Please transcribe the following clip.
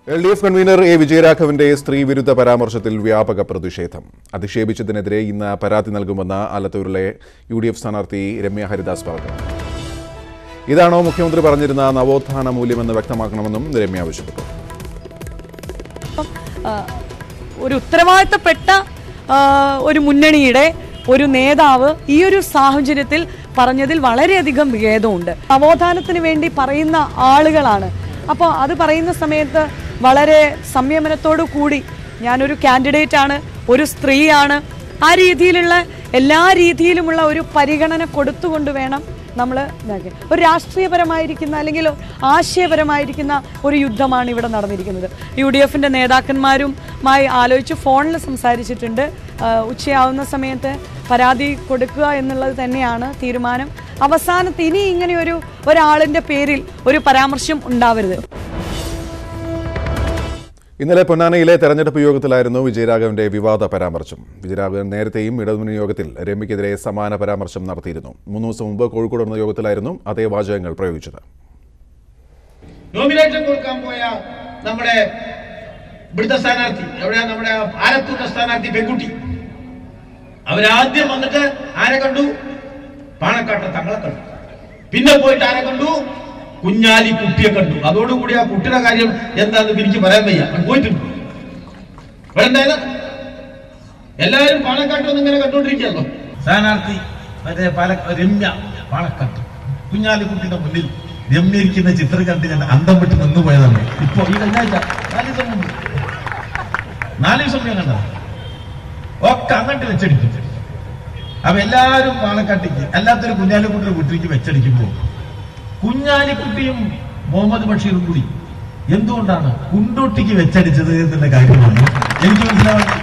LDF convener A വിജയരാഘവന്റെ സ്ത്രീവിരുദ്ധ പരാമർശത്തിൽ വ്യാപക പ്രതിഷേധം. അധിക്ഷേപിച്ചതിനെതിരെ ഇന്ന് പരാതി നൽകുമെന്ന് ആലത്തൂരിലെ UDF സ്ഥാനാർത്ഥി രമ്യ ഹരിദാസ് പറഞ്ഞു. ഇതാണോ മുഖ്യമന്ത്രി പറഞ്ഞിരുന്ന നവോത്ഥാന മൂല്യമെന്ന് വ്യക്തമാക്കണമെന്നും രമ്യ ആവശ്യപ്പെട്ടു. ഒരു ഉത്തരവാദിത്തപ്പെട്ട ഒരു മുന്നണിയുടെ ഒരു നേതാവ് ഈ ഒരു സാഹചര്യത്തിൽ പറഞ്ഞതിൽ വളരെയധികം ഖേദമുണ്ട്. നവോത്ഥാനത്തിന് വേണ്ടി പറയുന്ന ആളുകളാണ്. അപ്പോൾ അത് പറയുന്ന സമയത്ത് വളരെ സംയമനത്തോടു കൂടി ഞാനൊരു കാൻഡിഡേറ്റ് ആണ്, ഒരു സ്ത്രീയാണ്, ആ രീതിയിലുള്ള എല്ലാ രീതിയിലുമുള്ള ഒരു പരിഗണന കൊടുത്തുകൊണ്ട് വേണം നമ്മൾ ഒരു രാഷ്ട്രീയപരമായിരിക്കുന്ന അല്ലെങ്കിൽ ആശയപരമായിരിക്കുന്ന ഒരു യുദ്ധമാണ് ഇവിടെ നടന്നിരിക്കുന്നത്. UDFന്റെ നേതാക്കന്മാരുമായി ആലോചിച്ച് ഫോണിൽ സംസാരിച്ചിട്ടുണ്ട്. ഉച്ചയാവുന്ന സമയത്ത് പരാതി കൊടുക്കുക എന്നുള്ളത് തന്നെയാണ് തീരുമാനം. അവസാനത്ത് ഇനി ഇങ്ങനെ ഒരാളിൻ്റെ പേരിൽ ഒരു പരാമർശം ഉണ്ടാവരുത്. ഇന്നലെ പൊന്നാനിയിലെ തെരഞ്ഞെടുപ്പ് യോഗത്തിലായിരുന്നു വിജയരാഘവന്റെ വിവാദ പരാമർശം. വിജയരാഘവൻ നേരത്തെയും ഇടതുമുന്നണി യോഗത്തിൽ രമ്യക്കെതിരെ സമാന പരാമർശം നടത്തിയിരുന്നു. 3 ദിവസം മുമ്പ് കോഴിക്കോട് നടന്ന യോഗത്തിലായിരുന്നു അതേ വാചകങ്ങൾ പ്രയോഗിച്ചത്. നോമിനേഷൻ കൊടുക്കാൻ പോയ നമ്മുടെ ഇവിടുത്തെ സ്ഥാനാർത്ഥി, നമ്മുടെ ആലത്തൂരിലെ സ്ഥാനാർത്ഥി പെൺകുട്ടി, അവരാദ്യം വന്നിട്ട് ആരെ കണ്ടു? പാണക്കാട്ടെ തങ്ങളെ കണ്ടു. പിന്നെ പോയിട്ട് ആരെ കണ്ടു? കുഞ്ഞാലി കുട്ടിയെ കണ്ടു. അതോടുകൂടി ആ കുട്ടിയുടെ കാര്യം എന്താണെന്ന് എനിക്ക് പറയാൻ വയ്യ. പോയിട്ടുണ്ട്. എന്തായാലും എല്ലാവരും പാണക്കാട്ട് വന്ന് ഇങ്ങനെ കണ്ടുകൊണ്ടിരിക്കുകയല്ലോ. സ്ഥാനാർത്ഥി മറ്റേ രമ്യ പാണക്കാട്ട് കുഞ്ഞാലിക്കുട്ടിയുടെ മുന്നിൽ രമ്യയിരിക്കുന്ന ചിത്രം കണ്ട് ഞാൻ അന്തം വിട്ട് നിന്നുപോയതാണ്. ഇപ്പൊ ഈ കഴിഞ്ഞാഴ്ച 4 ദിവസം ഞാൻ കണ്ടത് ഒക്കെ അങ്ങോട്ട് വെച്ചടിക്കും. അപ്പൊ എല്ലാവരും പാണക്കാട്ടേക്ക്, അല്ലാത്തൊരു കുഞ്ഞാലിക്കുട്ടിയുടെ വീട്ടിലേക്ക് വെച്ചടിക്കുമ്പോ കുഞ്ഞാലിക്കുട്ടിയും മുഹമ്മദ് ബഷീറും കൂടി എന്തുകൊണ്ടാണ് കുണ്ടോട്ടിക്ക് വെച്ചടിച്ചത് എന്നുള്ള കാര്യമാണ് എനിക്ക് മനസ്സിലാവുന്നത്.